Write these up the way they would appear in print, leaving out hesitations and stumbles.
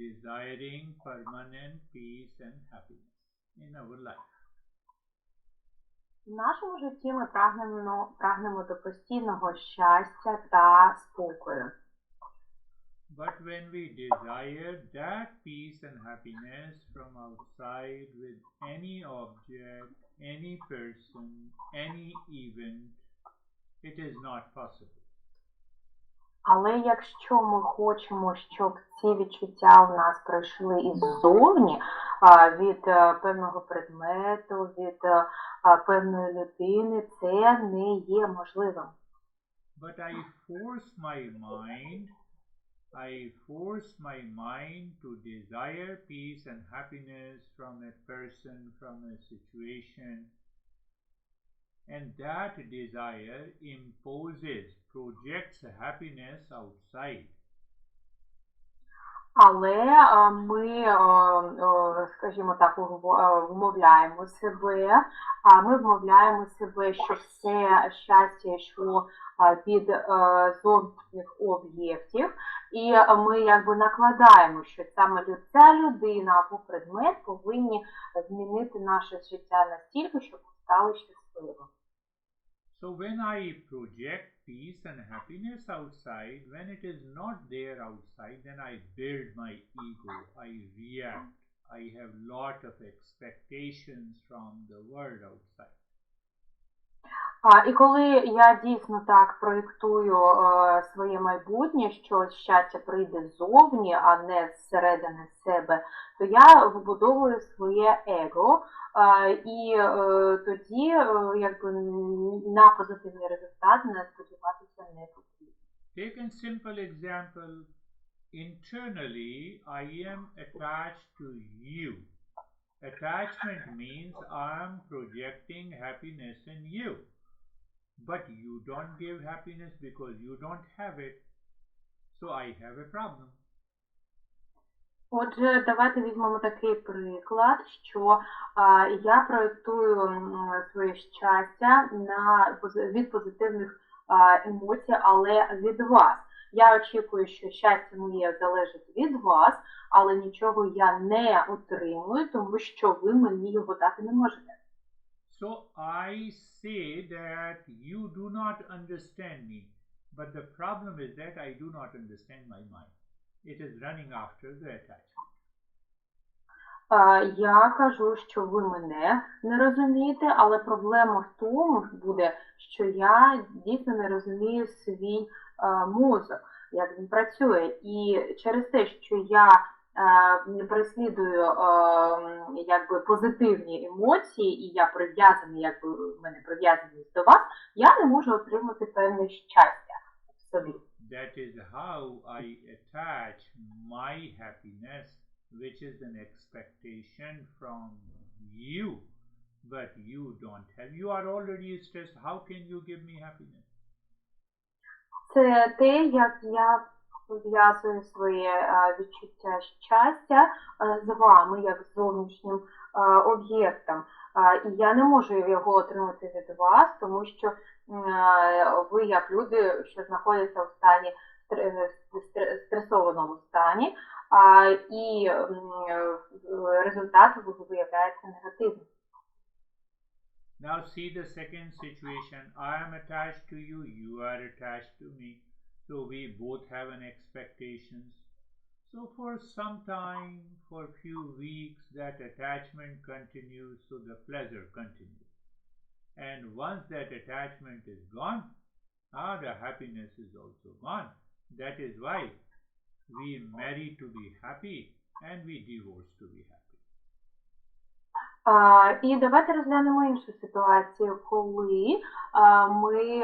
desiring permanent peace and happiness in our life. В нашому житті ми прагнемо до постійного щастя та спокою. But when we desire that peace and happiness from outside with any object, any person, any event, it is not possible. Але якщо ми хочемо, щоб ці відчуття у нас прийшли іззовні, від певного предмету, від певної людини, це не є можливим. But I force my mind to desire peace and happiness from a person, from a situation, and that desire projects happiness outside. Але ми, скажімо так, вмовляємо себе, що все щастя йшло від зовнішніх об'єктів, і ми якби накладаємо, що саме ця людина або предмет повинні змінити наше життя настільки, щоб ми стали щасливими. So when I project peace and happiness outside, when it is not there outside, then I build my ego, I react, I have lot of expectations from the world outside. І коли я дійсно так проєктую своє майбутнє, що щастя прийде ззовні, а не зсередини себе, то я вибудовую своє его, і тоді якби на позитивний результат не сподіватися не потрібно. Take a simple example. Internally, I am attached to you. Attachment means I am projecting happiness in you. But you don't give happiness because you don't have it. So I have a problem. Отже, давайте візьмемо такий приклад, що я проєктую своє щастя від позитивних емоцій, але від вас. Я очікую, що щастя моє залежить від вас, але нічого я не отримую, тому що ви мені його дати не можете. So I say that you do not understand me, but the problem is that I do not understand my mind. It is running after the attachment. Я кажу, що ви мене не розумієте, але проблема в тому буде, що я дійсно не розумію свій мозок, як він працює. І через те, що я переслідую якби позитивні емоції, і я прив'язаний, якби в мене прив'язаність до вас, я не можу отримати певне щастя в собі. That is how I attach my happiness, which is an expectation from you, but you don't have. You are already stressed. How can you give me happiness? Це те, як я пов'язую своє відчуття щастя з вами, як з зовнішнім об'єктом. І я не можу його отримати від вас, тому що ви, як люди, що знаходяться в стані, стресованому стані, і результат виявляється негативним. Now see the second situation. I am attached to you, you are attached to me. So we both have an expectations. So for some time, for few weeks, that attachment continues, so the pleasure continues. And once that attachment is gone, the happiness is also gone. That is why we marry to be happy and we divorce to be happy. І давайте розглянемо іншу ситуацію, коли ми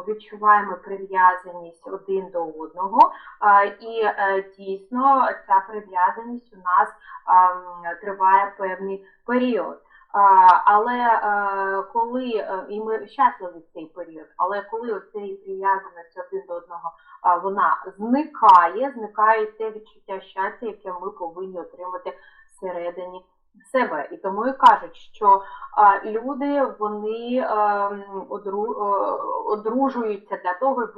відчуваємо прив'язаність один до одного, і дійсно ця прив'язаність у нас триває певний період. Але коли, і ми щасливі в цей період, але коли оцей прив'язаність один до одного, вона зникає те відчуття щастя, яке ми повинні отримати всередині себе. І тому і кажуть, що люди, вони одружуються для того,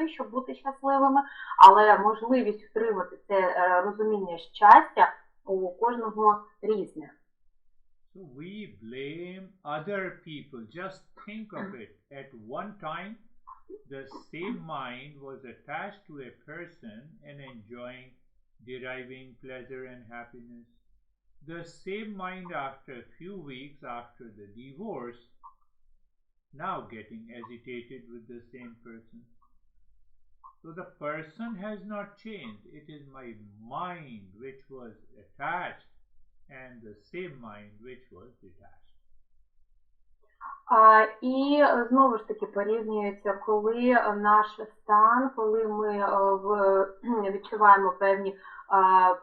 щоб бути щасливими, але можливість втримати це розуміння щастя у кожного різне. So we blame other people. Just think of it. At one time, the same mind was attached to a person and enjoying, deriving pleasure and happiness. The same mind, after a few weeks after the divorce, now getting agitated with the same person. So the person has not changed. It is my mind which was attached and the same mind which was detached. І знову ж таки порівнюється, коли наш стан, коли ми відчуваємо певні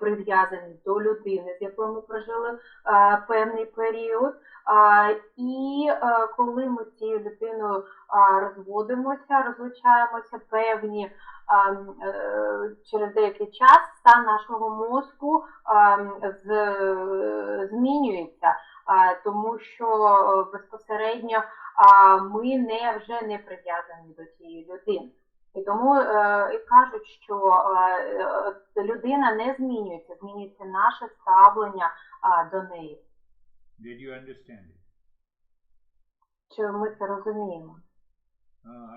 прив'язаність до людини, з якою ми прожили певний період, і коли ми з цією людиною розводимося, розлучаємося, певні через деякий час стан нашого мозку змінюється, тому що безпосередньо ми вже не прив'язані до цієї людини. І тому і кажуть, що людина не змінюється, змінюється наше ставлення до неї. Did you understand it? Чи ми це розуміємо?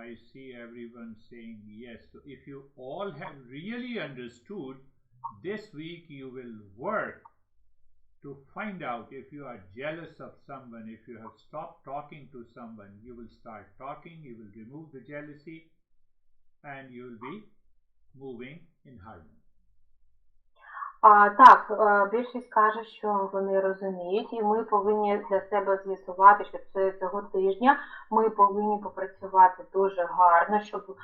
I see everyone saying yes. So if you all have really understood, this week you will work to find out if you are jealous of someone, if you have stopped talking to someone, you will start talking, you will remove the jealousy, and you will be moving in harmony. Так, більшість каже, що вони розуміють, і ми повинні для себе з'ясувати, що цього тижня ми повинні попрацювати дуже гарно, щоб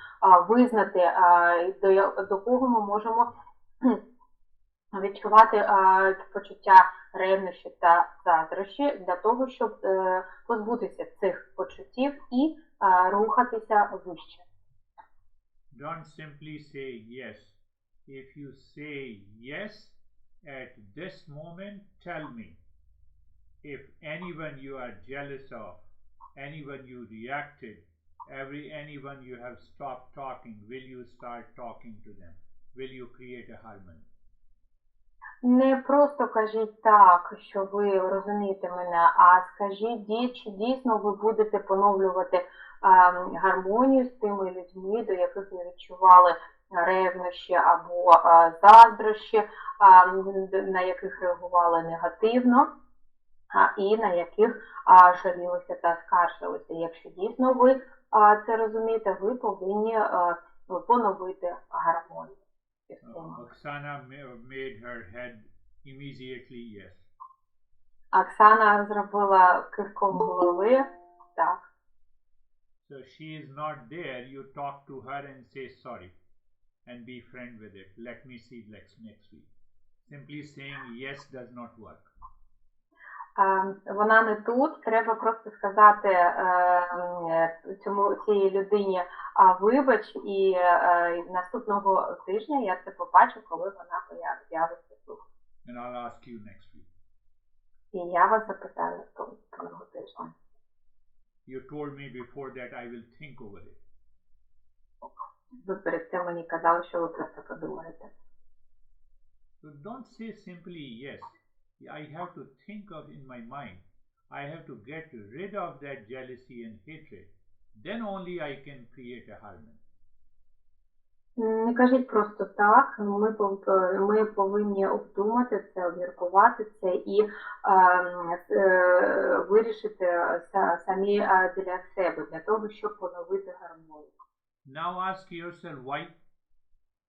визнати, до кого ми можемо відчувати почуття ревнощі та заздрощі, для того, щоб позбутися цих почуттів і рухатися вище. Don't simply say yes. If you say yes at this moment, tell me. If anyone you are jealous of, anyone you reacted, anyone you have stopped talking, will you start talking to them? Will you create a harmony? Не просто кажіть так, що ви розумієте мене, а скажіть, чи дійсно ви будете поновлювати гармонію з тими людьми, до яких ви відчували ревнощі або заздрощі, на яких реагували негативно, і на яких жалілися та скаржилися. Якщо дійсно ви це розумієте, ви повинні поновити гармонію. Oksana made her head immediately yes. Оксана зробила кивком голови, так. So she is not there, you talk to her and say sorry and be friend with it. Let me see next week. Simply saying yes does not work. Вона не тут, треба просто сказати цій людині вибач, і наступного тижня я це побачу, коли вона з'явиться тут. And I'll ask you next week. І я вас запитаю того тижня. You told me before that I will think over it. Ви перед цим мені казали, що ви про це подумаєте. So don't say simply yes. I have to think of in my mind. I have to get rid of that jealousy and hatred. Then only I can create a harmony. Не кажіть просто так, ми повинні обдумати це, обміркувати це і вирішити самі для себе, для того, щоб поновити гармонію. Now ask yourself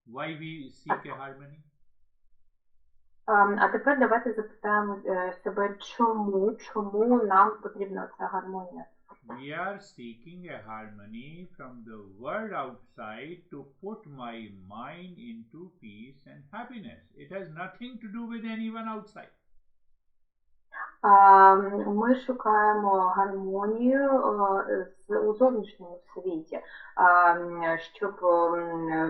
why we seek a harmony. А тепер давайте запитаємо себе, чому нам потрібна ця гармонія. We are seeking a harmony from the world outside to put my mind into peace and happiness. It has nothing to do with anyone outside. Ми шукаємо гармонію у зовнішньому світі, щоб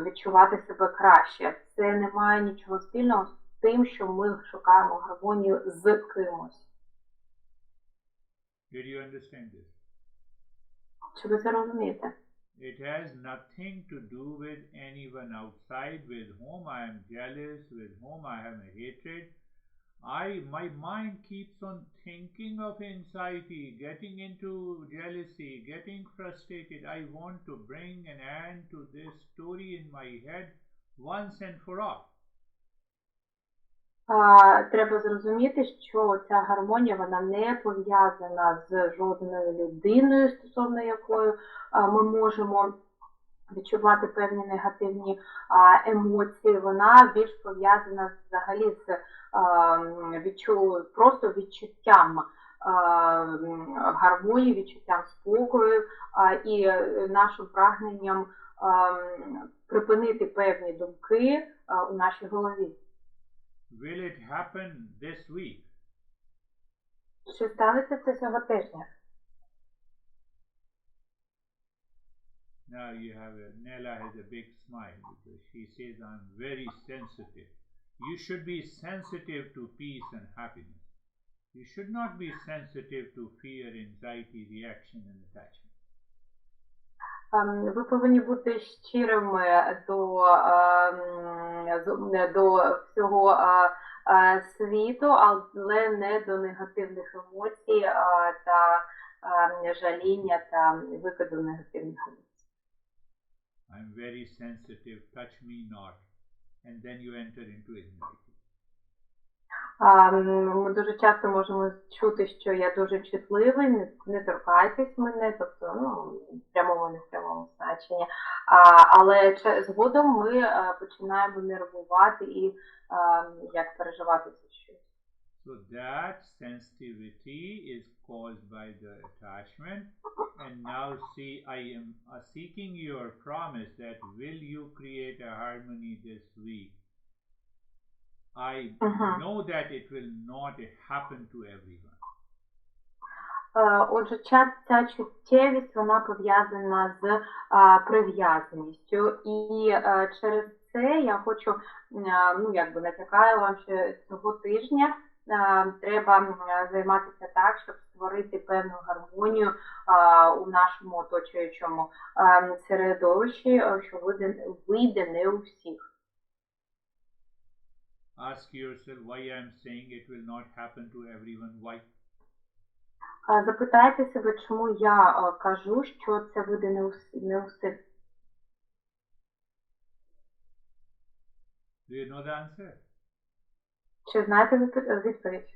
відчувати себе краще. Це не має нічого спільного з тим, що ми шукаємо гармонію з кимось. Did you understand this? Чи ви це розумієте? It has nothing to do with anyone outside with whom I am jealous, with whom I have a hatred. My mind keeps on thinking of anxiety, getting into jealousy, getting frustrated. I want to bring an end to this story in my head once and for all. Треба зрозуміти, що ця гармонія, вона не пов'язана з жодною людиною, стосовно якої ми можемо відчувати певні негативні емоції. Вона більш пов'язана взагалі з просто відчуттям гармонії, відчуттям спокою і нашим прагненням припинити певні думки у нашій голові. Will it happen this week? Чи станеться це цього тижня? Now you have Nella has a big smile because she says I'm very sensitive. You should be sensitive to peace and happiness. You should not be sensitive to fear, anxiety, reaction and attachment. Ви повинні бути щирими до всього світу, але не до негативних емоцій та жаління та викиду негативних емоцій. I'm very sensitive, touch me not. And then you enter into anxiety. Ми дуже часто можемо чути, що я дуже чутливий, не торкайтесь мене, тобто, в прямому, не в прямому значенні. Але згодом ми починаємо нервувати і як переживати це щось. So that sensitivity is caused by the attachment. And now see, I am seeking your promise that will you create a harmony this week? I know that it will not happen to everyone. Отже, ця чуттєвість, вона пов'язана з прив'язаністю. І через це я хочу, натякаю вам, що цього тижня треба займатися так, щоб створити певну гармонію у нашому оточуючому середовищі, що вийде не у всіх. Ask yourself why I am saying it will not happen to everyone. Why? Запитайте себе, чому я кажу, що це буде не у всіх. Do you know the answer? Чи знаєте відповідь?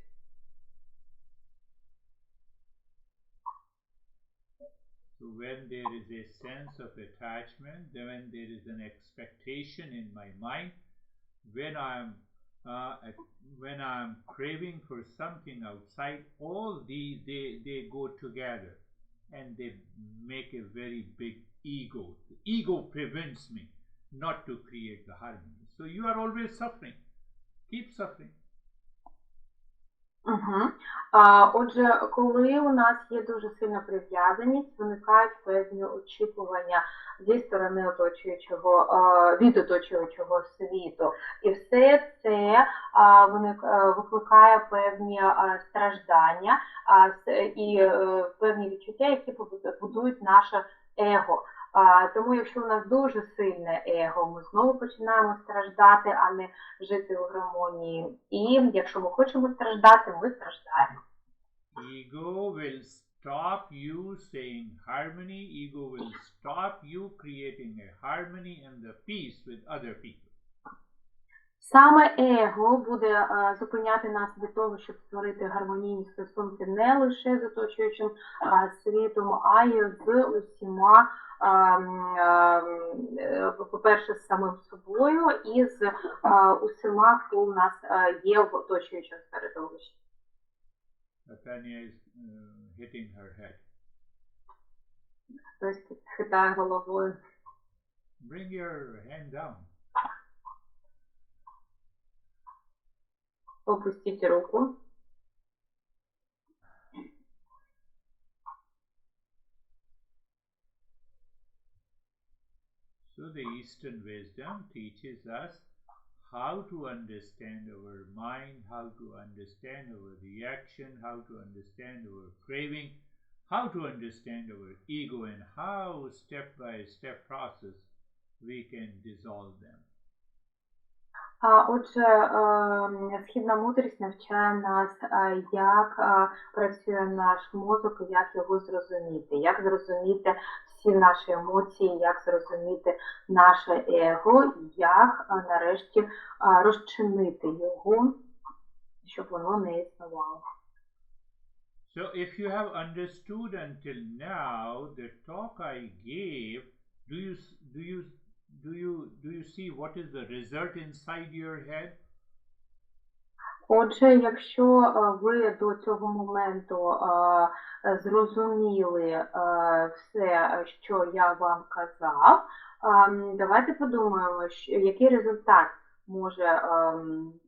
So when there is a sense of attachment, then when there is an expectation in my mind, when I'm craving for something outside, all these they go together and they make a very big ego. The ego prevents me not to create the harmony. So you are always suffering. Keep suffering. Отже, коли у нас є дуже сильна прив'язаність, виникають певні очікування зі сторони від оточуючого світу. І все це викликає певні страждання і певні відчуття, які будують наше его. Тому якщо у нас дуже сильне его, ми знову починаємо страждати, а не жити у гармонії. І якщо ми хочемо страждати, ми страждаємо. Ego will stop you saying harmony. Ego will stop you creating a harmony and the peace with other people. Саме его буде зупиняти нас від того, щоб створити гармонійні стосунки не лише з оточуючим світом, а й з усіма, по-перше, з самим собою і з усіма, хто у нас є в оточуючому середовищі. Tanya is hitting her head. Хтось хитає головою. Bring your hand down. Опустіть руку. So the Eastern wisdom teaches us how to understand our mind, how to understand our reaction, how to understand our craving, how to understand our ego, and how step by step process we can dissolve them. Отже, східна мудрість навчає нас, як працює наш мозок і як його зрозуміти, як зрозуміти всі наші емоції, як зрозуміти наше его, і як нарешті розчинити його, щоб воно не існувало. So if you have understood until now the talk I gave, do you see what is the result inside your head? Отже, якщо ви до цього моменту зрозуміли все, що я вам казав, давайте подумаємо, який результат може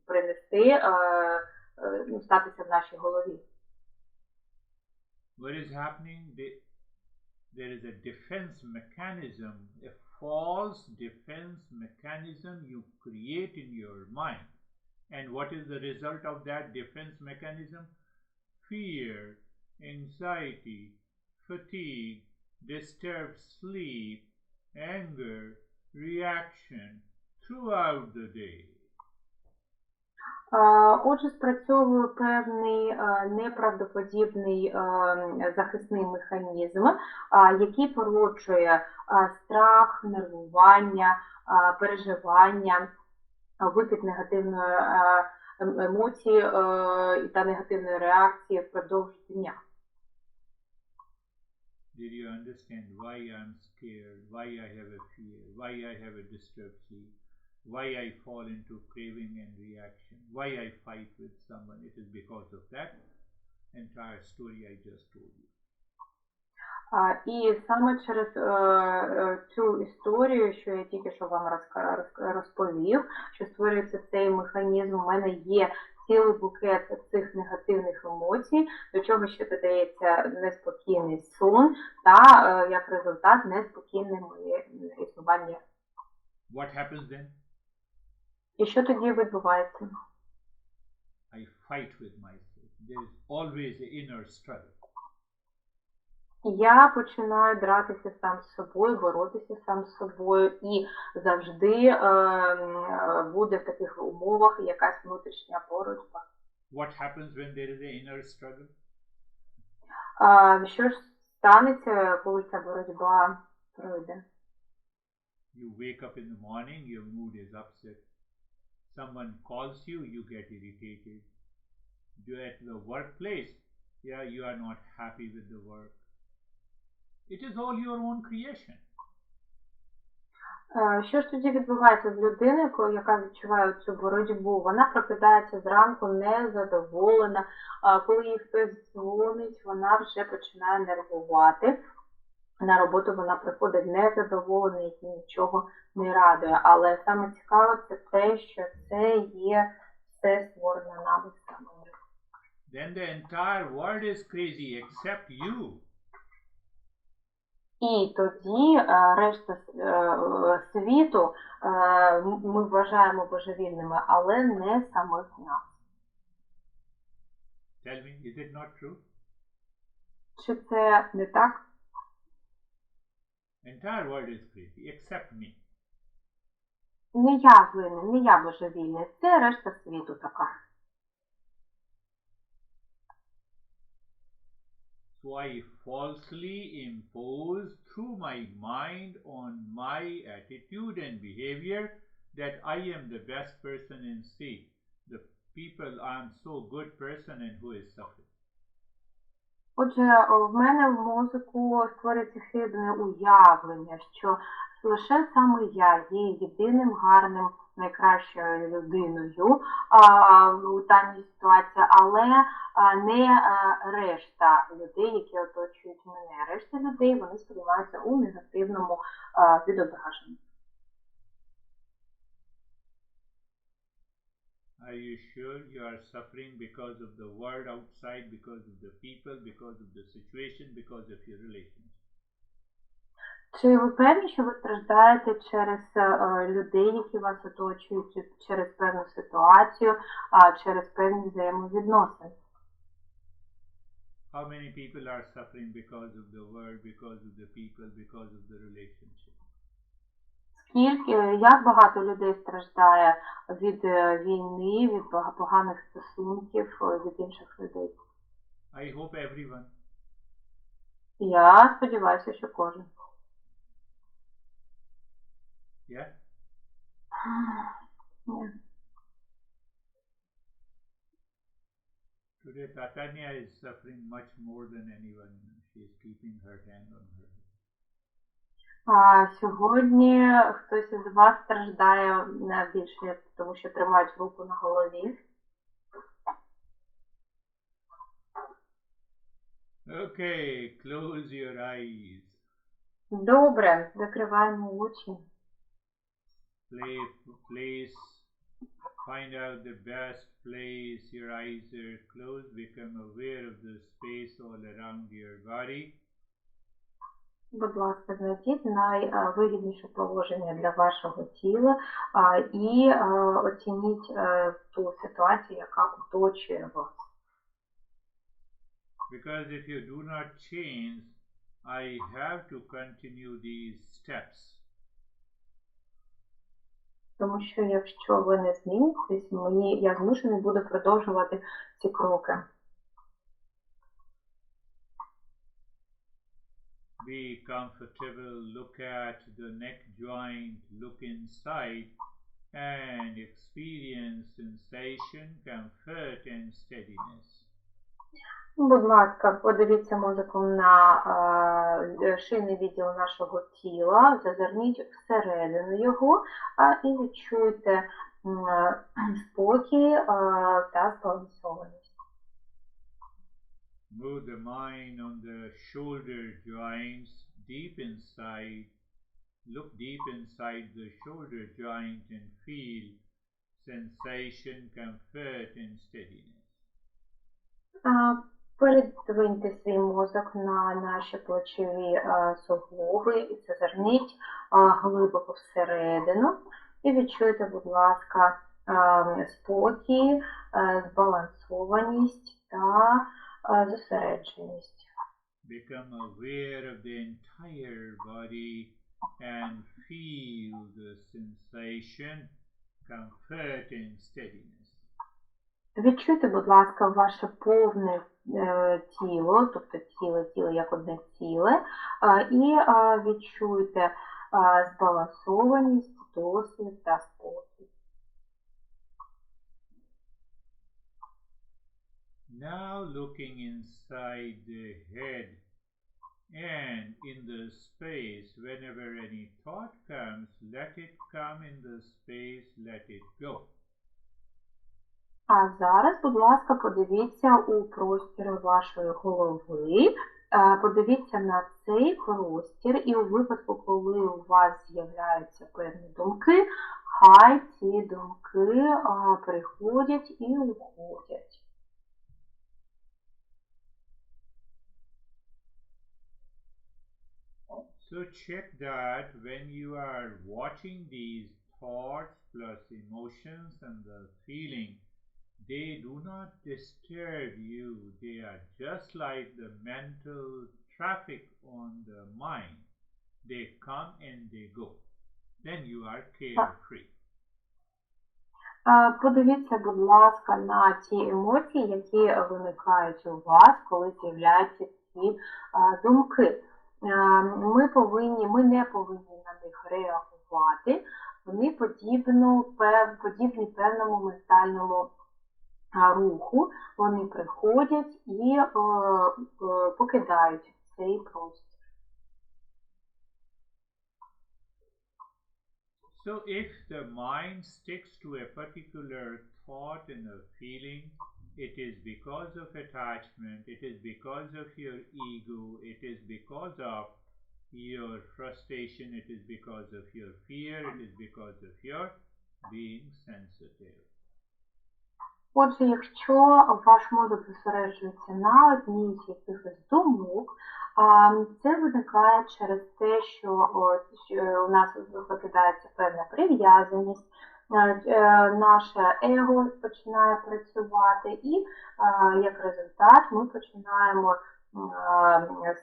принести, статися в нашій голові. What is happening? There is a defense mechanism, a false defense mechanism you create in your mind. And what is the result of that defense mechanism? Fear, anxiety, fatigue, disturbed sleep, anger, reaction throughout the day. Отже, спрацьовує певний неправдоподібний захисний механізм, який породжує страх, нервування, переживання, викид негативної емоції та негативної реакції впродовж дня. Did you understand why I'm scared, why I have a fear, why I have a disturbed sleep, why I fall into craving and reaction, why I fight with someone? It is because of that entire story I just told you. І саме через цю історію, що я тільки що вам розповів, що створюється цей механізм, у мене є цілий букет цих негативних емоцій, до чого ще додається неспокійний сон та, як результат, неспокійне моє існування. What happens then? І що тоді відбувається? I fight with myself. There is always an inner struggle. Я починаю дратися сам з собою, боротися сам з собою, і завжди буде в таких умовах якась внутрішня боротьба. What happens when there is an inner struggle? Що ж станеться, коли ця боротьба пройде? You wake up in the morning, your mood is upset. Someone calls you, you get irritated. You're at the workplace, you are not happy with the work. It is all your own creation. Що ж тоді відбувається з людиною, яка відчуває цю боротьбу? Вона прокидається зранку незадоволена, коли їй хтось дзвонить, вона вже починає нервувати. На роботу вона приходить незадоволена і нічого не радує. Але саме цікаве це те, що це є все створено нами самими. Then the entire world is crazy except you. І тоді решта світу ми вважаємо божевільними, але не самих нас. Tell me, is it not true? Чи це не так? Entire world is crazy except me. Не я винен, не я божевільний, це решта світу така. So I falsely impose through my mind on my attitude and behavior that I am the best person and see the people I am so good person and who is suffering. Отже, в мене в мозку створюється хибне уявлення, що лише саме я є єдиним гарним, найкращою людиною у даній ситуації, але не решта людей, які оточують мене. Решта людей, вони сприймаються у негативному відображенні. Are you sure you are suffering because of the world outside, because of the people, because of the situation, because of your relations? Чи ви певні, що ви страждаєте через людей, які вас оточують, через певну ситуацію, через певні взаємовідносини? How many people are suffering because of the world, because of the people, because of the relationship? Як багато людей страждає від війни, від поганих стосунків, від інших людей? I hope everyone. Я сподіваюся, що кожен. Yeah? Ні. Today Tatanya is suffering much more than anyone. She is keeping her hand on her head. Сьогодні хтось із вас страждає більше, тому що тримають руку на голові. Okay, close your eyes. Добре, закриваємо очі. Place, find out the best place. Your eyes are closed. Become aware of the space all around your body. Будь ласка, знайдіть найвигідніше положення для вашого тіла і оцініть ту ситуацію, яка оточує вас. Because if you do not change, I have to continue these steps. Тому що якщо ви не змінитесь, я змушений буду продовжувати ці кроки. Be comfortable, look at the neck joint, look inside and experience sensation, comfort and steadiness. Будь ласка, подивіться мозоком на шийний відділ нашого тіла, зазирніть всередину його і відчуйте спокій та збалансованість. Move the mind on the shoulder joints deep inside. Look deep inside the shoulder joint and feel sensation, comfort and steadiness. Передвиньте свій мозок на наші плечові суглоби і зазирніть глибоко всередину і відчуйте, будь ласка, спокій, збалансованість та зосередженість. Become aware of the entire body and feel the sensation, comfort and steadiness. Відчуйте, будь ласка, ваше повне тіло, тобто тіло як одне ціле, і відчуйте збалансованість, досвід та спокій. Now looking inside the head and in the space, whenever any thought comes, let it come in the space, let it go. А зараз, будь ласка, подивіться у простір вашої голови, подивіться на цей простір і у випадку, коли у вас з'являються певні думки, хай ці думки приходять і уходять. So check that when you are watching these thoughts plus emotions and the feeling, they do not disturb you. They are just like the mental traffic on the mind. They come and they go. Then you are carefree. Подивіться, будь ласка, на ті емоції, які виникають у вас, коли з'являються ці думки. Ми не повинні на них реагувати, вони подібні певному ментальному руху, вони приходять і покидають цей простір. So if the mind sticks to a particular thought and a feeling, it is because of attachment, it is because of your ego, it is because of your frustration, it is because of your fear, it is because of your being sensitive. Отже, якщо ваш мозок зосереджується на одній з якихось думок, це виникає через те, що у нас викидається певна прив'язаність, наше его починає працювати, і як результат ми починаємо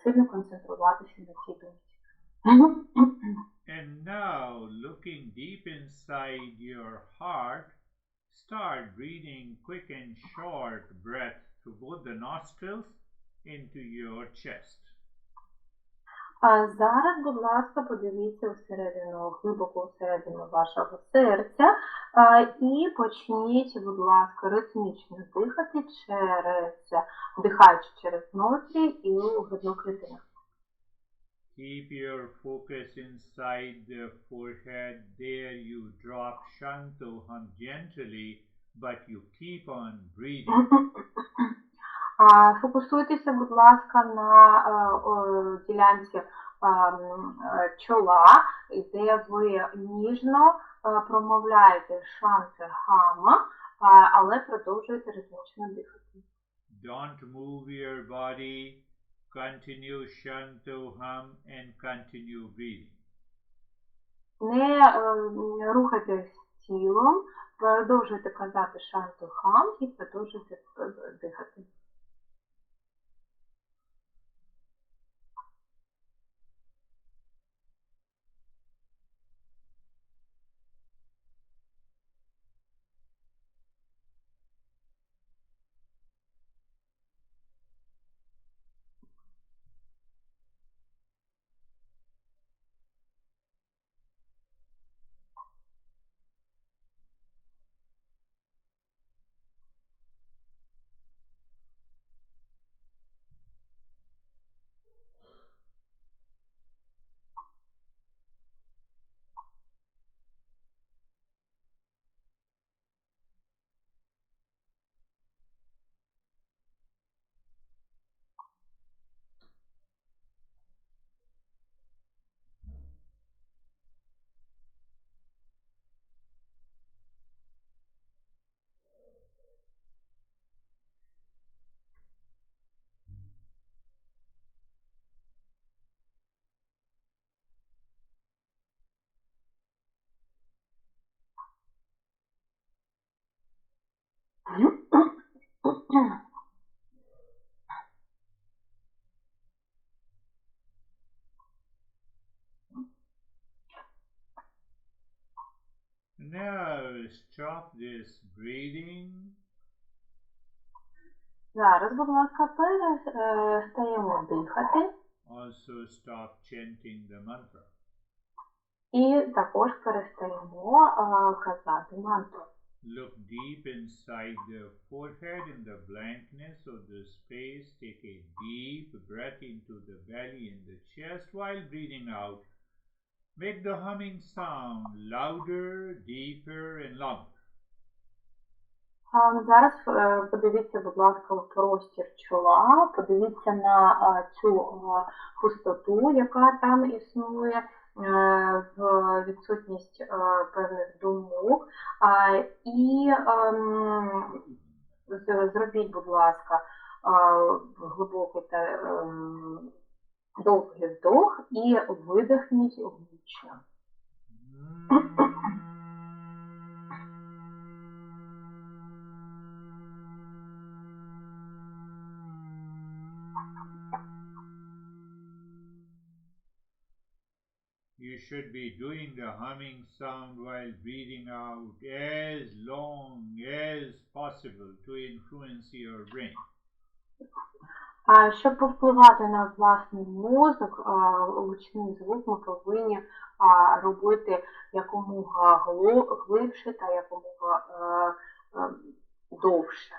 сильно концентруватися на цій думці. And now, looking deep inside your heart, start breathing quick and short breath through both the nostrils into your chest. А зараз, будь ласка, подивіться всередину, глибоко всередину вашого серця і почніть, будь ласка, ритмічно дихати вдихаючи через ноздрі і у грудну клітину. Keep your focus inside the forehead. There you drop Shantoham gently, but you keep on breathing. Фокусуйтеся, будь ласка, на ділянці чола, де ви ніжно промовляєте шантахама, але продовжуєте ритмічно дихати. Don't move your body. Continue Shantoham and continue breathing. Не рухайтесь тілом, продовжуйте казати шантахам і продовжуйте дихати. Now stop this breathing. Зараз, будь ласка, перестаємо дихати. Also stop chanting the mantra. І також перестаємо казати мантру. Look deep inside the forehead in the blankness of the space. Take a deep breath into the belly and the chest while breathing out. Make the humming sound louder, deeper and longer. Зараз подивіться, будь ласка, в простір чола, подивіться на цю пустоту, яка там існує, в відсутність певних думок. І зробіть, будь ласка, глибокий та довгий вдох і видихніть гучно. You should be doing the humming sound while breathing out as long as possible to influence your brain. Щоб повпливати на власний мозок, гучний звук ми повинні робити якомога глибше та якомога довше.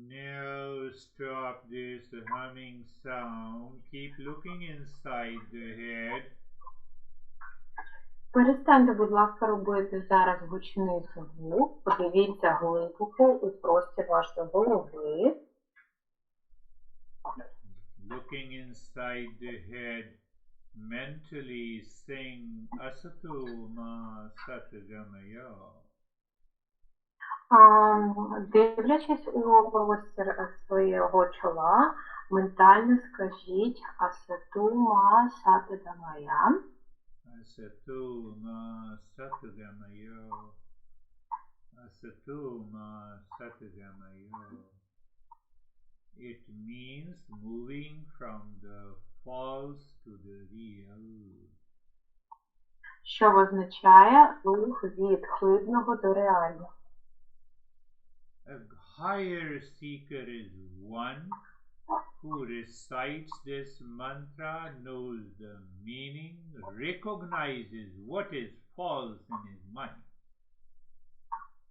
Now stop this humming sound. Keep looking inside the head. Перестаньте, будь ласка, робити зараз гучний звук. Подивіться глибоко у простір вашої голови. Looking inside the head, mentally sing Asato Ma Satgamaya. Дивлячись у простір свого чола, ментально скажіть Асату ма сатадамая. Asato Ma Satgamaya. Asato Ma Satgamaya. It means moving from the false to the real. Що означає рух від хибного до реального. A higher seeker is one who recites this mantra, knows the meaning, recognizes what is false in his mind.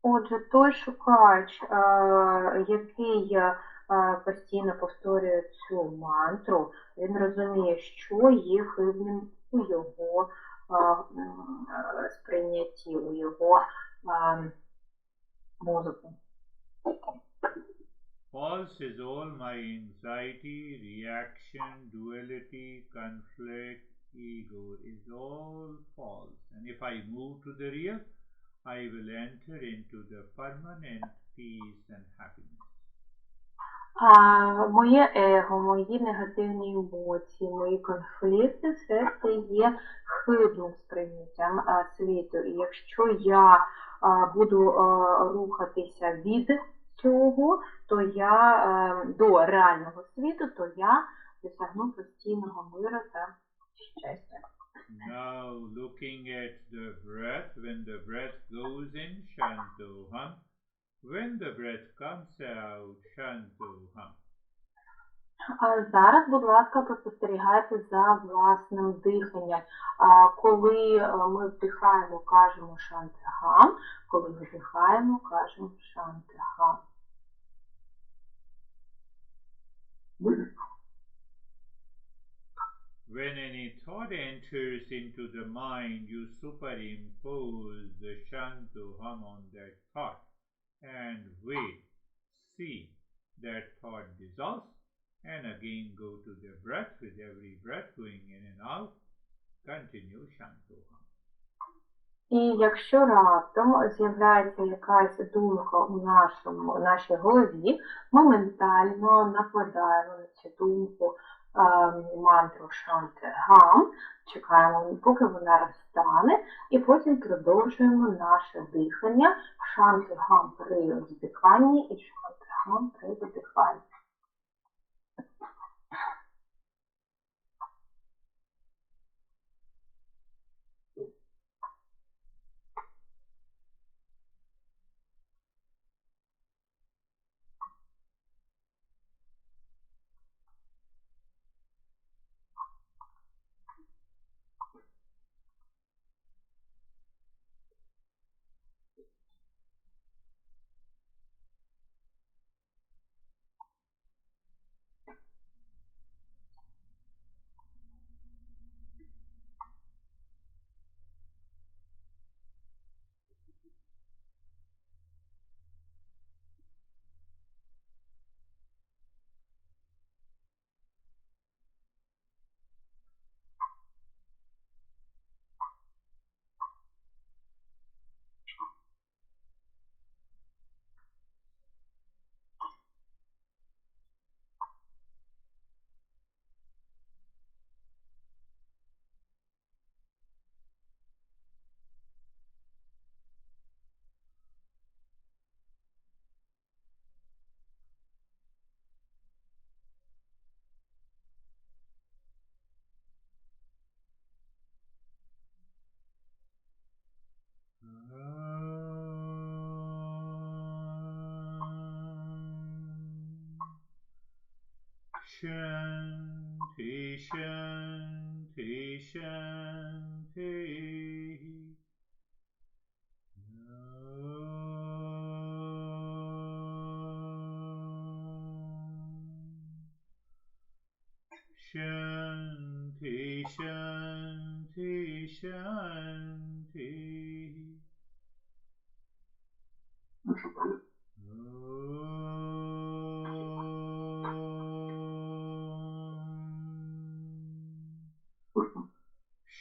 Отже, той шукач, який постійно повторює цю мантру, він розуміє, що є хибним у його сприйнятті, у його мозку. False is all my anxiety, reaction, duality, conflict, ego is all false. And if I move to the real, I will enter into the permanent peace and happiness. Моє его, мої негативні емоції, мої конфлікти, все це є хибним сприйняттям світу. І якщо я буду рухатися від цього, то я до реального світу, то я досягну постійного миру та щастя. Now looking at the breath, when the breath goes in, Shantoham. When the breath comes out, Shantoham. Зараз, будь ласка, поспостерігайте за власним диханням. Коли ми вдихаємо, кажемо шантихам, коли видихаємо, кажемо шантихам. When any thought enters into the mind, you superimpose the Shantoham on that thought and wait, see that thought dissolves, and again go to the breath. With every breath going in and out, continue Shantoham. І якщо раптом з'являється якась думка у нашій голові, ми ментально накладаємо на цю думку мантру шантихам, чекаємо, поки вона розтане, і потім продовжуємо наше дихання шантихам при вдиханні і шантихам при видиханні. Shanti, Shanti, Shanti. Shanti, Shanti, Shanti.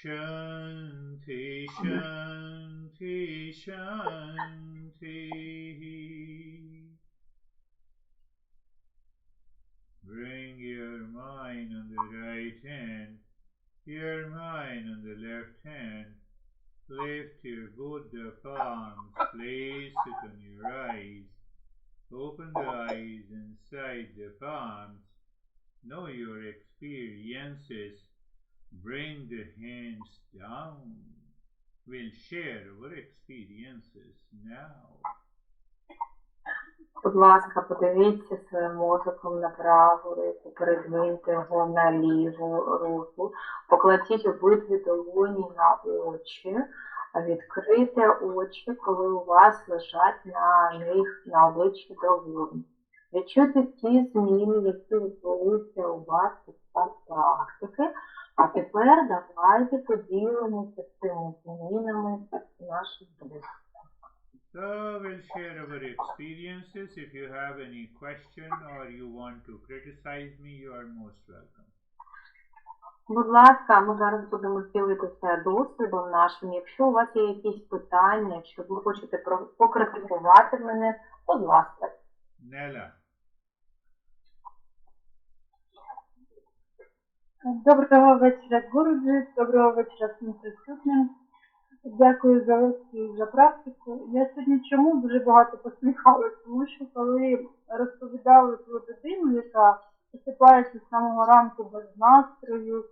Shanti, Shanti, Shanti. Bring your mind on the right hand, your mind on the left hand. Lift your both the palms, place it on your eyes. Open the eyes inside the palms. Know your experiences. Bring the hands down. We'll share our experiences now. Будь ласка, подивіться своїм мозоком на праву руку, передвиньте його на ліву руку, покладіть обидві долоні на очі, відкрийте очі, коли у вас лежать на них на обличчі долоні. Відчуйте ті зміни, які відбулися у вас під час практики, а тепер давайте поділимося цими змінами наших близьких. So we'll share our experiences. If you have any question or you want to criticize me, you are most welcome. Будь ласка, ми зараз будемо ділитися досвідом нашим. Якщо у вас є якісь питання, якщо ви хочете покритикувати мене, будь ласка. Nella. Доброго вечора, Гуруджі, доброго вечора всім присутнім. Дякую за лекцію, за практику. Я сьогодні чому дуже багато посміхалася, тому що коли розповідали про дитину, яка посипається з самого ранку без настрою,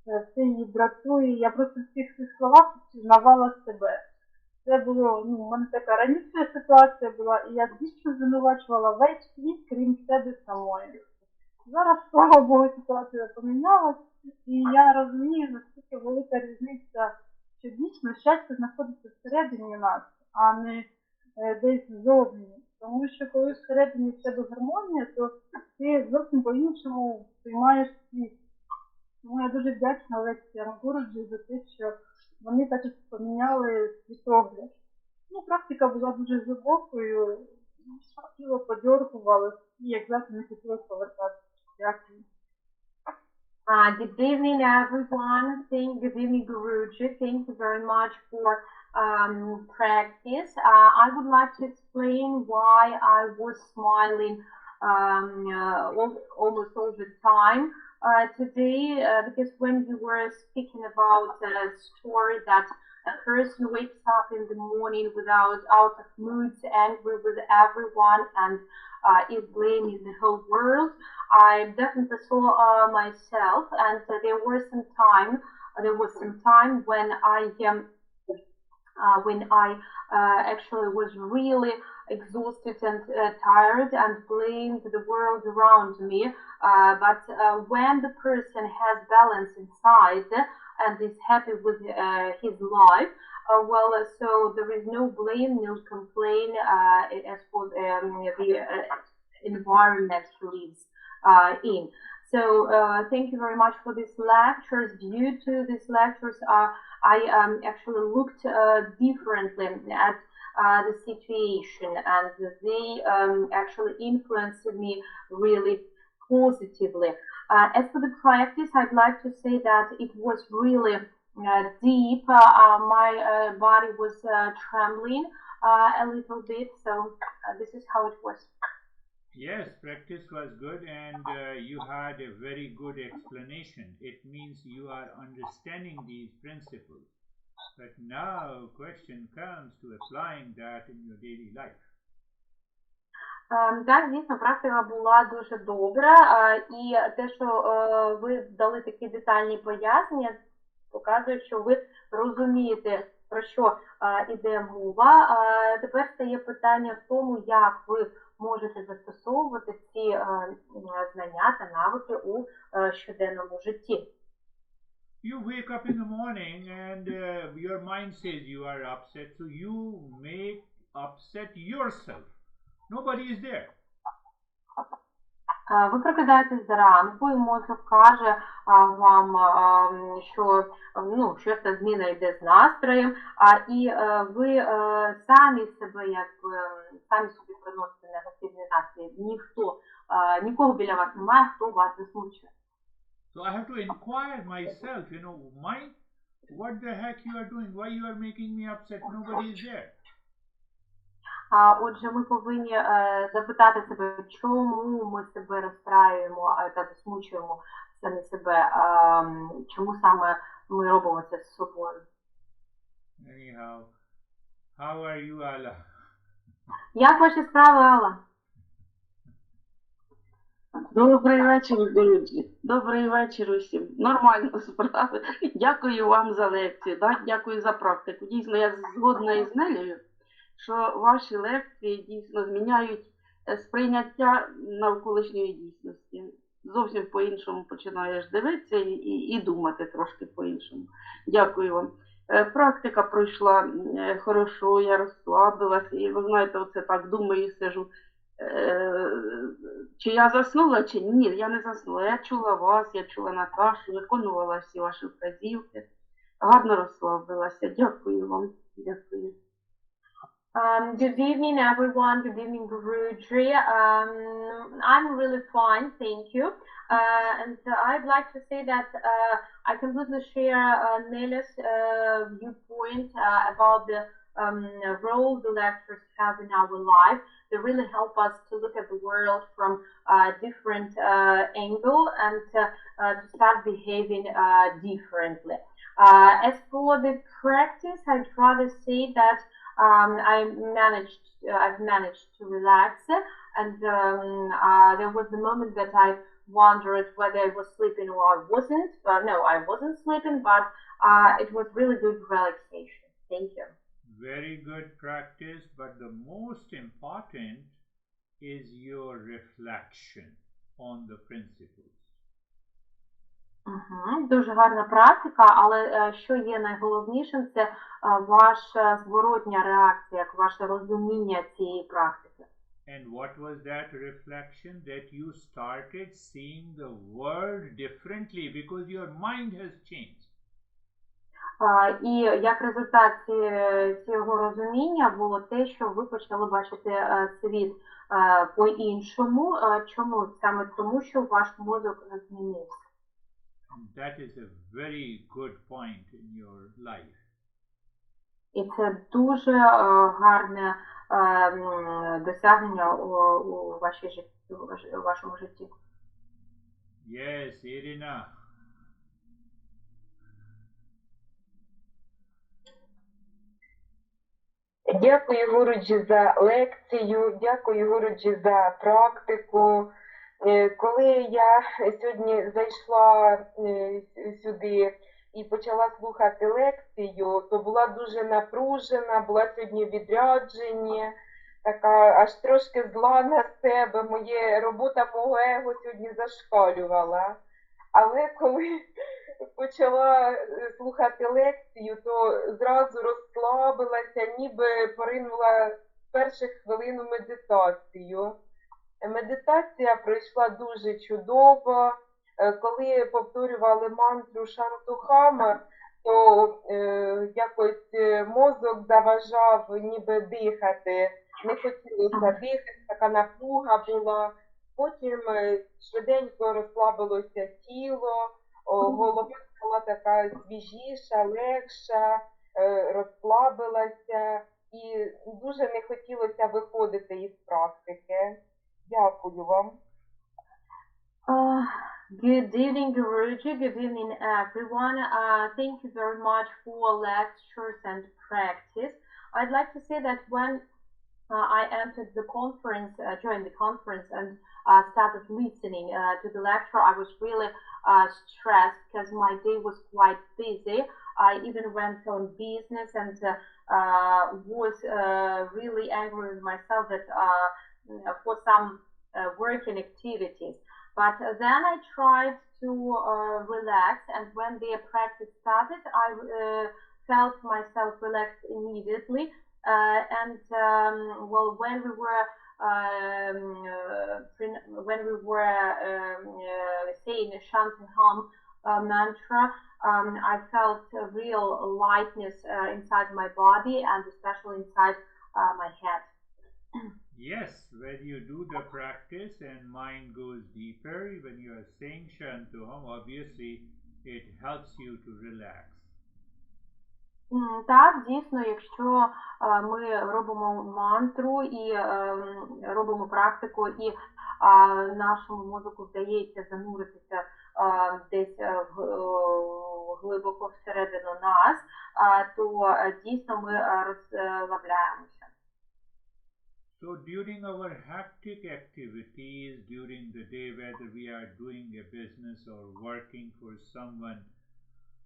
все її дратує, я просто в цих словах впізнавала себе. Це було, в мене така раніше ситуація була, і я дійсно звинувачувала весь світ, крім себе самої. Зараз, слава Богу, ситуація помінялась, і я розумію, наскільки велика різниця, що дійсно щастя знаходиться всередині нас, а не десь ззовні. Тому що коли всередині в тебе гармонія, то ти зовсім по-іншому приймаєш світ. Тому я дуже вдячна лекціям Гуруджі за те, що вони так і поміняли світогляд. Практика була дуже глибокою, тіло подьоргувало, і як завжди не хотілося повертатися. Дякую. Good evening, everyone. Good evening, Guruji. Thank you very much for practice. I would like to explain why I was smiling almost all the time today, because when you were speaking about a story that a person wakes up in the morning out of moods, angry with everyone, and is blaming the whole world, I definitely saw myself, and there was some time when I actually was really exhausted and tired and blamed the world around me. But when the person has balance inside and is happy with his life, so there is no blame, no complaint as for the environment he lives in. So thank you very much for these lectures. Due to these lectures, I actually looked differently at the situation, and they actually influenced me really positively. As for the practice, I'd like to say that it was really deep. My body was trembling a little bit, so this is how it was. Yes, practice was good, and you had a very good explanation. It means you are understanding these principles. But now question comes to applying that in your daily life. Так, дійсно, практика була дуже добра, і те, що ви дали такі детальні пояснення, показує, що ви розумієте, про що йде мова. Тепер стає питання в тому, як ви можете застосовувати ці знання та навики у щоденному житті. You wake up in the morning and your mind says you are upset, so you make upset yourself. Nobody is there. Ви прокидаєтесь зранку, і мозок каже вам, що щось зміна йде з настроєм, і ви самі себе, самі собі приносите негативний настрій. Нікого біля вас немає, хто вас засмучує. So I have to inquire myself, mind, what the heck you are doing? Why you are making me upset? Nobody is there. Отже, ми повинні запитати себе, чому ми себе розстраюємо та засмучуємо самі себе, чому саме ми робимо це з собою. Anyhow, how are you, Alla? Як ваші справи, Алла? Добрий вечір, Гуруджі. Добрий вечір усім. Нормально справи. Дякую вам за лекцію. Дякую за практику. Дійсно, я згодна із Нелею, що ваші лекції дійсно зміняють сприйняття навколишньої дійсності. Зовсім по-іншому починаєш дивитися і думати трошки по-іншому. Дякую вам. Практика пройшла хорошо, я розслабилася. І ви знаєте, оце так думаю, сижу. Чи я заснула, чи ні? Ні, я не заснула. Я чула вас, я чула Наташу, виконувала всі ваші вказівки. Гарно розслабилася. Дякую вам. Дякую. Good evening, everyone. Good evening, Guruji. I'm really fine, thank you. And I'd like to say that I completely share Nela's viewpoint about the role the lectures have in our life. They really help us to look at the world from a different angle and to start behaving differently. As for the practice, I'd rather say that I've managed to relax, and there was the moment that I wondered whether I was sleeping or I wasn't. No, I wasn't sleeping, but it was really good relaxation. Thank you. Very good practice, but the most important is your reflection on the principles. Дуже гарна практика, але що є найголовнішим, це ваша зворотня реакція, ваше розуміння цієї практики. And what was that reflection? That you started seeing the world differently because your mind has changed. І як результат цього розуміння було те, що ви почали бачити світ по-іншому. Чому? Саме тому, що ваш мозок змінився. And that is a very good point in your life. І це дуже гарне досягнення у вашому житті. Yes, Irina. Дякую, Гуруджі, за лекцію, дякую, Гуруджі, за практику. Коли я сьогодні зайшла сюди і почала слухати лекцію, то була дуже напружена, була сьогодні відрядження, така аж трошки зла на себе, робота мого его сьогодні зашкалювала. Але коли почала слухати лекцію, то зразу розслабилася, ніби поринула в перших хвилин у медитацію. Медитація пройшла дуже чудово. Коли повторювали мантру Шантухама, то якось мозок заважав ніби дихати. Не хотілося дихати, така напруга була. Потім швиденько розслабилося тіло, голова стала така свіжіша, легша, розслабилася і дуже не хотілося виходити із практики. Дякую вам. Good evening, Guruji. Good evening, everyone. Thank you very much for lectures and practice. I'd like to say that when I entered the conference, joined the conference and started listening to the lecture, I was really stressed because my day was quite busy. I even went on business and was really angry with myself that for some working activities. But then I tried to relax, and when the practice started, I felt myself relaxed immediately. Well, when we were saying a chanting hum mantra, I felt a real lightness inside my body and especially inside my head. Yes, when you do the practice and mind goes deeper, when you are saying Shantoham, obviously it helps you to relax. Так, дійсно, якщо ми робимо мантру і робимо практику, і нашому мозку вдається зануритися десь глибоко всередину нас, то дійсно ми розслабляємося. So during our hectic activities during the day, whether we are doing a business or working for someone,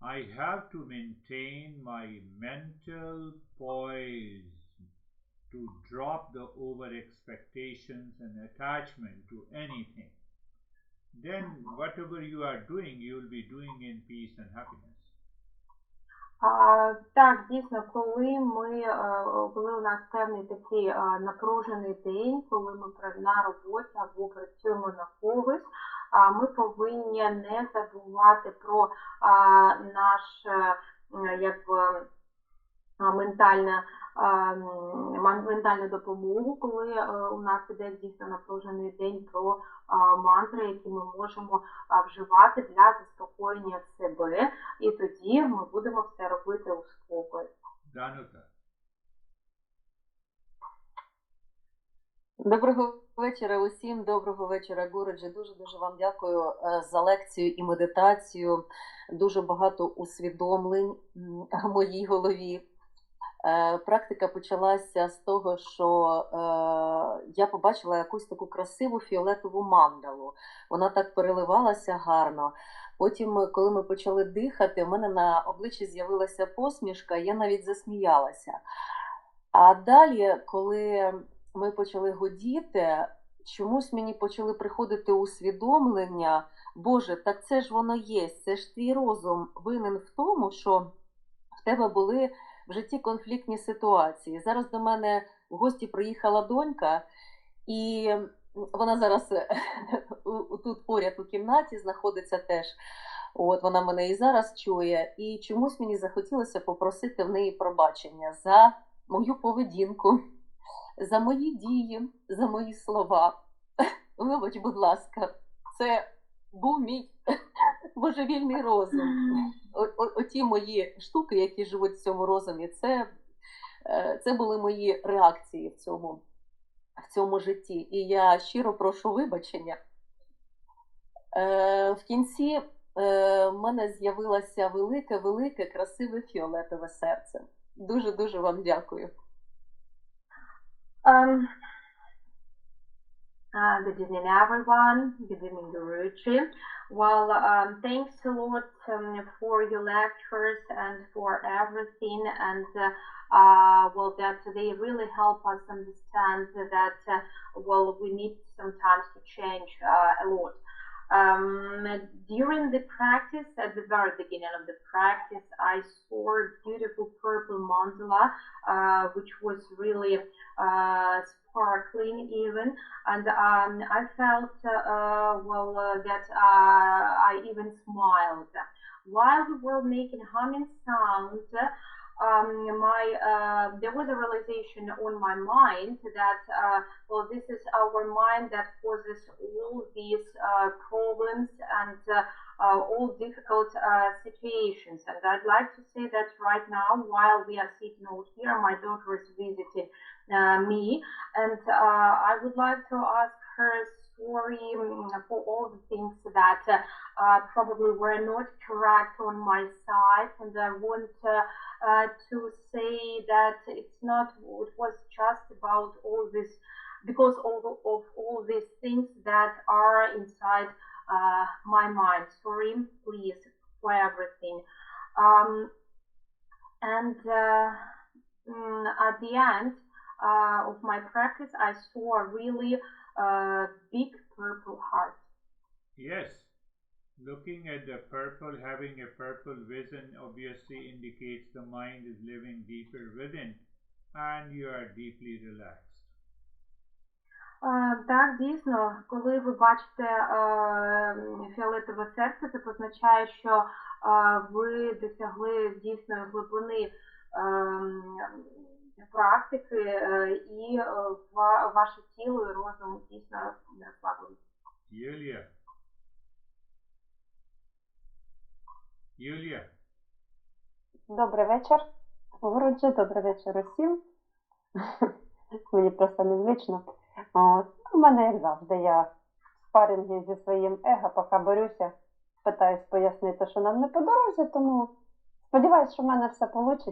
I have to maintain my mental poise to drop the over expectations and attachment to anything. Then whatever you are doing, you will be doing in peace and happiness. Так, дійсно, коли у нас певний такий напружений день, коли ми на роботі або працюємо на когось, ми повинні не забувати про наше якби ментальну допомогу, коли у нас іде дійсно напружений день, про мантри, які ми можемо вживати для заспокоєння себе, і тоді ми будемо все робити у спокої. Danuta. Доброго вечора усім, доброго вечора, Гуруджі. Дуже вам дякую за лекцію і медитацію. Дуже багато усвідомлень в моїй голові. Практика почалася з того, що я побачила якусь таку красиву фіолетову мандалу. Вона так переливалася гарно. Потім, коли ми почали дихати, в мене на обличчі з'явилася посмішка, я навіть засміялася. А далі, коли ми почали гудіти, чомусь мені почали приходити усвідомлення: Боже, так це ж воно є, це ж твій розум винен в тому, що в тебе були в житті конфліктні ситуації. Зараз до мене в гості приїхала донька, і вона зараз тут поряд у кімнаті знаходиться теж. От вона мене і зараз чує. І чомусь мені захотілося попросити в неї пробачення за мою поведінку, за мої дії, за мої слова. Вибач, будь ласка, це був мій божевільний розум. Оті мої штуки, які живуть в цьому розумі, це були мої реакції в цьому житті. І я щиро прошу вибачення. В кінці в мене з'явилося велике, красиве фіолетове серце. Дуже вам дякую. Good evening, everyone. Good evening, Guruji. Well, thanks a lot for your lectures and for everything. And well, that they really help us understand that well, we need sometimes to change a lot. During the practice, at the very beginning of the practice, I saw a beautiful purple mandala, which was really sparkling even, and I felt that I even smiled. While we were making humming sounds, there was a realization on my mind that well, this is our mind that causes all these problems and all difficult situations. And I'd like to say that right now, while we are sitting over here, my daughter is visiting me, and I would like to ask her sorry for all the things that probably were not correct on my side, and I want to say that it was just about all this, because of all these things that are inside my mind. Sorry, please, for everything. And at the end, of my practice, I saw a really big purple heart. Yes, looking at the purple, having a purple vision obviously indicates the mind is living deeper within and you are deeply relaxed. Так, дійсно, коли ви бачите фіолетове серце, це позначає, що ви досягли дійсної глибини практики і ваше тіло і розум дійсно розслаблені. Yulia. Yulia. Добрий вечір. Гуруджі, добрий вечір усім. Мені просто незвично. От. У мене, як завжди, я в спарінгі зі своїм его, поки борюся, питаюсь пояснити, що нам не по дорозі, тому сподіваюсь, що в мене все вийде.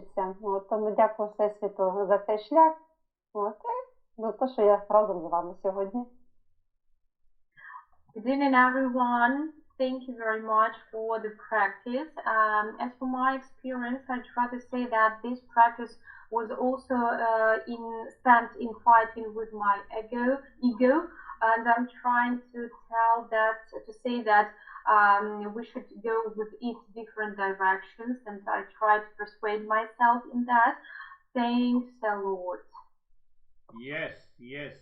Тому дякую Всесвіту за цей шлях. От. І за те, що я разом з вами сьогодні. Good evening, everyone. Thank you very much for the practice. As for my experience, I try to say that this practice was also in fighting with my ego, and I'm trying to say that we should go with its different directions, and I try to persuade myself in that. Thanks a lot. Yes, yes.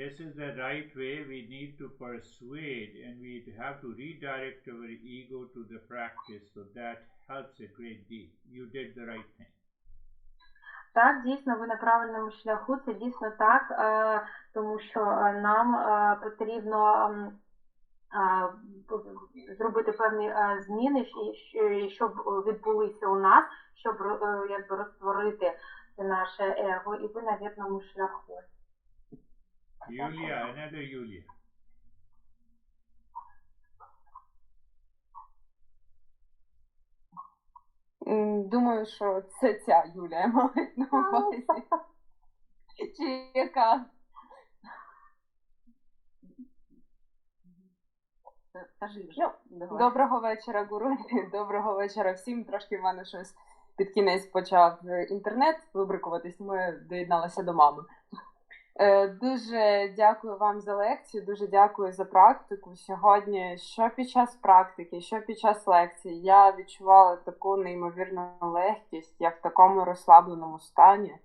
This is the right way. We need to persuade and we have to redirect our ego to the practice, so that helps a great deal. You did the right thing. Так, дійсно, ви на правильному шляху, це дійсно так, тому що нам потрібно зробити певні зміни, щоб відбулися у нас, щоб якби розтворити це наше его, і ви на вірному шляху. Yulia, another Yulia. Думаю, що це ця Юлія мають на увазі. Чи яка? Доброго вечора, Гурунджі. Доброго вечора всім. Трошки в мене щось під кінець почав інтернет вибрикуватись, ми доєдналися до мами. Дуже дякую вам за лекцію, дуже дякую за практику. Сьогодні, що під час практики, що під час лекції, я відчувала таку неймовірну легкість, я в такому розслабленому стані.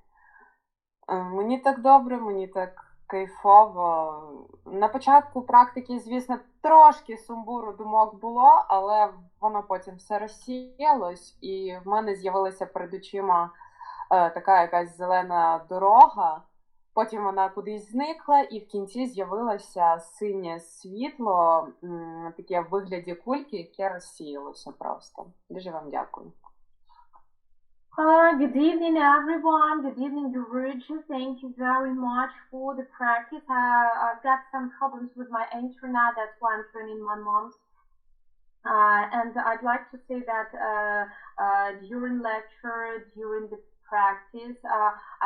Мені так добре, мені так кайфово. На початку практики, звісно, трошки сумбуру думок було, але воно потім все розсіялось, і в мене з'явилася перед очима така якась зелена дорога. Потім вона кудись зникла, і в кінці з'явилося синє світло, таке в вигляді кульки, яке розсіялося просто. Дуже вам дякую. Good evening, everyone. Good evening, Girish. Thank you very much for the practice. I've got some problems with my internet. That's why I'm turning my mom's. And I'd like to say that during lecture, during the practice,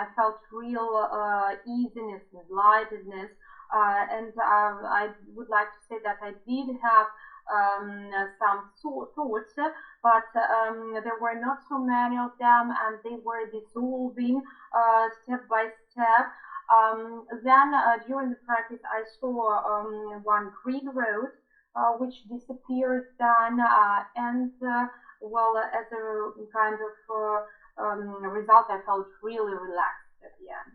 I felt real easiness and lightness. And I would like to say that I did have some thoughts, but there were not so many of them, and they were dissolving step by step. Then during the practice, I saw one green road which disappeared then, and well, as a kind of result, I felt really relaxed at the end.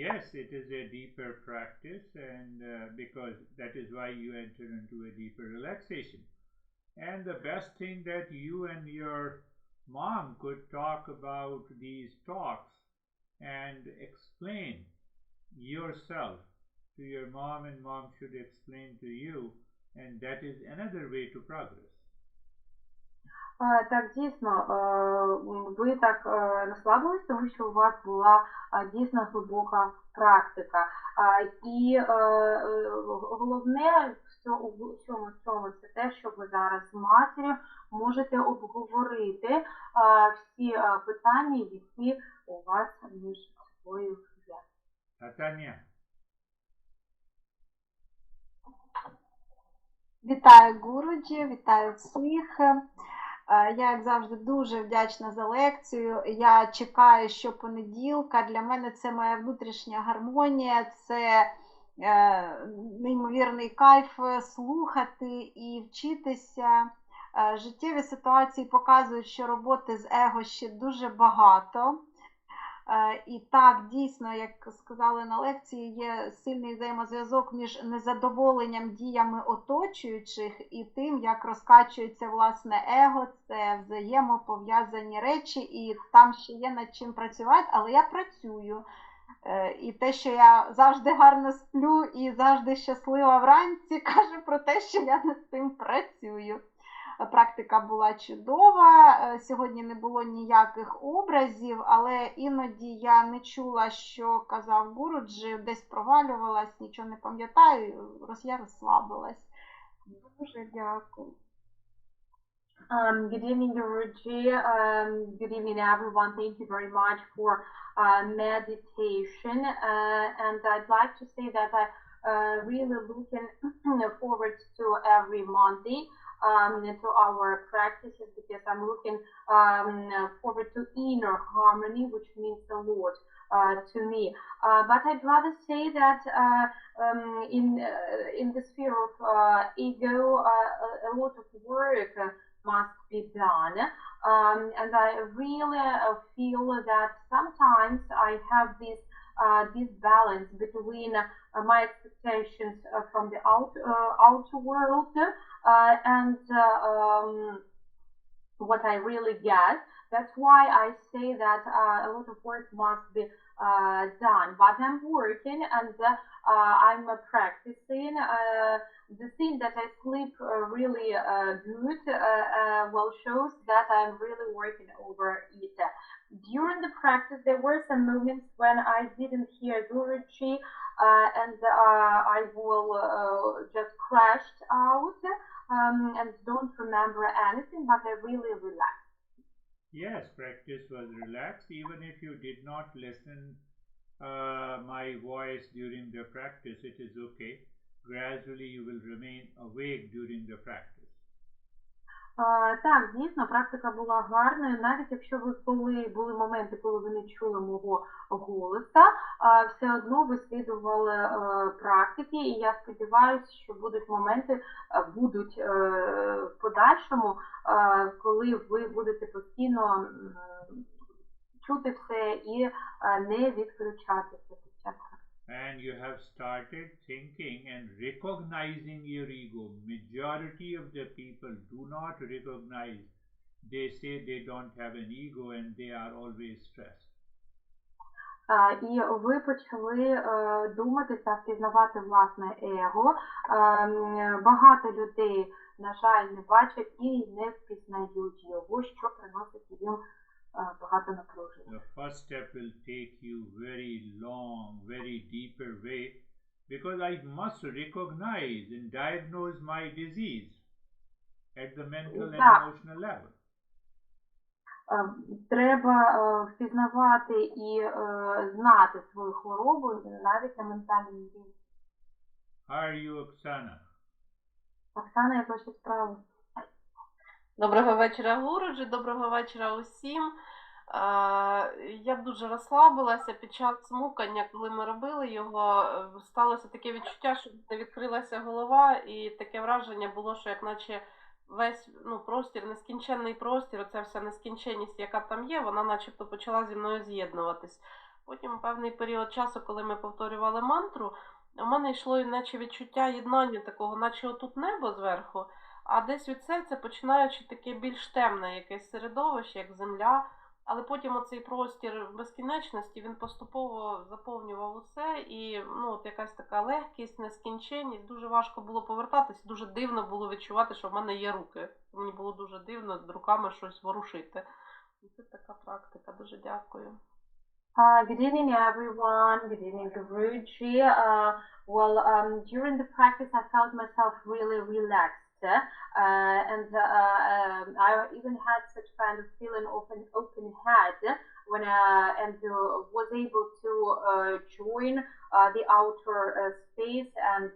Yes, it is a deeper practice, and because that is why you enter into a deeper relaxation. And the best thing that you and your mom could talk about these talks and explain yourself to your mom, and mom should explain to you, and that is another way to progress. Так, дійсно, ви так розслабились, тому що у вас була дійсно глибока практика. І головне в цьому це те, що ви зараз з матір'ю можете обговорити всі питання, які у вас між собою є. Татаня. Вітаю, Гуруджі, вітаю всіх. Я, як завжди, дуже вдячна за лекцію. Я чекаю щопонеділка. Для мене це моя внутрішня гармонія, це неймовірний кайф слухати і вчитися. Життєві ситуації показують, що роботи з его ще дуже багато. І так, дійсно, як сказали на лекції, є сильний взаємозв'язок між незадоволенням діями оточуючих і тим, як розкачується власне его. Це взаємопов'язані речі, і там ще є над чим працювати, але я працюю. І те, що я завжди гарно сплю і завжди щаслива вранці, каже про те, що я над цим працюю. Практика була чудова, сьогодні не було ніяких образів, але іноді я не чула, що казав Гуруджі, десь провалювалась, нічого не пам'ятаю, я розслабилась. Дуже дякую. Good evening, Guruji. Good evening, everyone. Thank you very much for meditation. And I'd like to say that I really looking forward to every Monday to our practices, because I'm looking forward to inner harmony, which means the Lord to me. But I'd rather say that in the sphere of ego, a lot of work must be done, and I really feel that sometimes I have this balance between my expectations from the outer world and what I really get. That's why I say that a lot of work must be done, but I'm working and I'm practicing. The thing that I sleep really good well shows that I'm really working over it. During the practice, there were some moments when I didn't hear Guruji and I will just crashed out and don't remember anything, but I really relaxed. Yes, practice was relaxed. Even if you did not listen my voice during the practice, it is okay. Gradually you will remain awake during the practice. Так, дійсно, практика була гарною, навіть якщо ви були моменти, коли ви не чули мого голоса, все одно ви слідували практики, і я сподіваюся, що будуть моменти, будуть в подальшому, коли ви будете постійно чути все і не відключатися під час практики. And you have started thinking and recognizing your ego. Majority of the people do not recognize. They say they don't have an ego and they are always stressed. І ви почали думати та впізнавати власне его. Багато людей, на жаль, не бачать і не впізнають його, що приносить їм багато напруження. The first step will take you very long, very deeper way, because I must recognize and diagnose my disease at the mental and emotional level. Треба впізнавати і знати свою хворобу навіть на ментальному рівні. How are you, Oksana? Оксана, як ваші справи? Доброго вечора, Гуруджі, доброго вечора усім. Я дуже розслабилася під час смукання, коли ми робили його, сталося таке відчуття, що не відкрилася голова, і таке враження було, що як наче весь простір, нескінченний простір, оця вся нескінченність, яка там є, вона начебто почала зі мною з'єднуватись. Потім певний період часу, коли ми повторювали мантру, у мене йшло наче відчуття єднання такого, наче отут небо зверху, а десь від серця починаючи таке більш темне якесь середовище, як земля. Але потім оцей простір безкінечності, він поступово заповнював усе, і от якась така легкість, нескінченність, дуже важко було повертатись, дуже дивно було відчувати, що в мене є руки. Мені було дуже дивно руками щось ворушити. І це така практика. Дуже дякую. Good evening, everyone. Good evening, Guruji. During the practice, I felt myself really relaxed. And I even had such kind of feeling of an open head was able to join the outer space and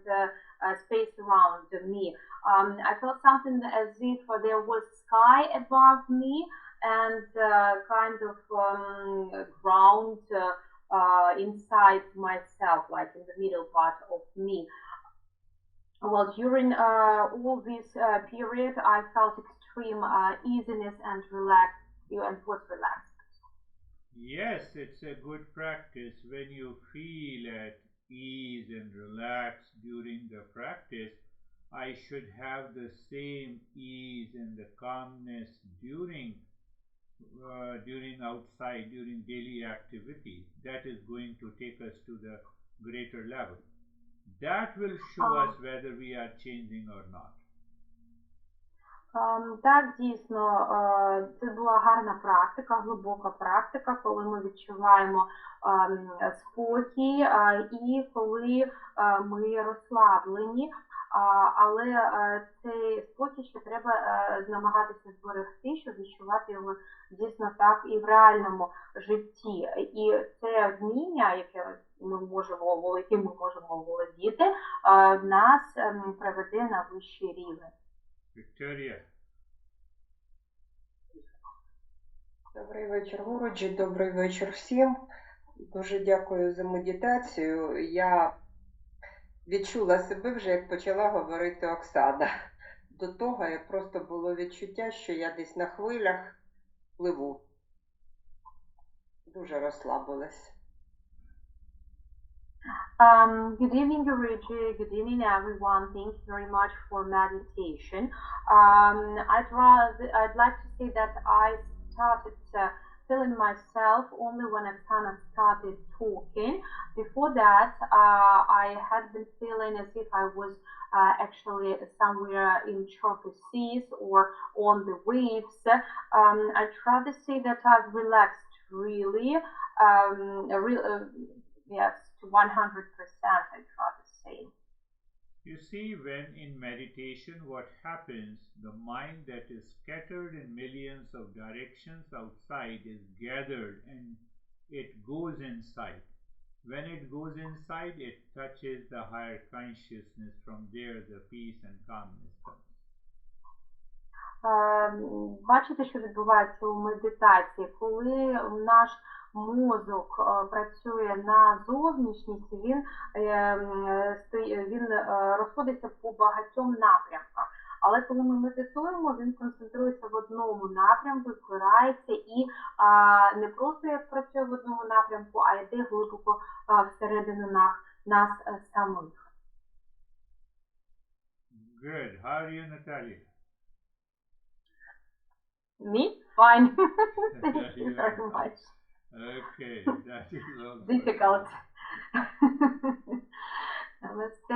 space around me. I felt something as if there was sky above me and kind of ground inside myself, like in the middle part of me. Well, during all this period, I felt extreme easiness and was relaxed. Yes, it's a good practice when you feel at ease and relaxed during the practice. I should have the same ease and the calmness during outside, during daily activities. That is going to take us to the greater level. That will show us whether we are changing or not. Так, дійсно, це була гарна практика, глибока практика, коли ми відчуваємо спокій і коли ми розслаблені, але цей спокій ще треба намагатися зберегти, щоб відчувати його дійсно так і в реальному житті. І це вміння, яким ми можемо володіти, нас приведе на вищий рівень. Victoria. Добрий вечір, Гуруджі, добрий вечір всім. Дуже дякую за медитацію. Я відчула себе вже, як почала говорити Оксана. До того я просто було відчуття, що я десь на хвилях пливу. Дуже розслабилась. Good evening, Girish. Good evening, everyone. Thank you very much for meditation. I'd like to say that I started feeling myself only when Oksana started talking. Before that, I had been feeling as if I was actually somewhere in tropic seas or on the waves. I'd rather say that I've relaxed really. Yes, to 100%, I'd rather say. You see, when in meditation, what happens, the mind that is scattered in millions of directions outside is gathered and it goes inside. When it goes inside, it touches the higher consciousness. From there, the peace and calmness comes. Бачите, що відбувається у медитації, коли наш мозок працює на зовнішність, він розходиться по багатьом напрямкам. Але коли ми медитуємо, він концентрується в одному напрямку, впирається і не просто як працює в одному напрямку, а йде глибоко всередину нас самих. Good. How are you, Natalia? Me? Fine. Thank you very much. Okay, that is also difficult. Namaste.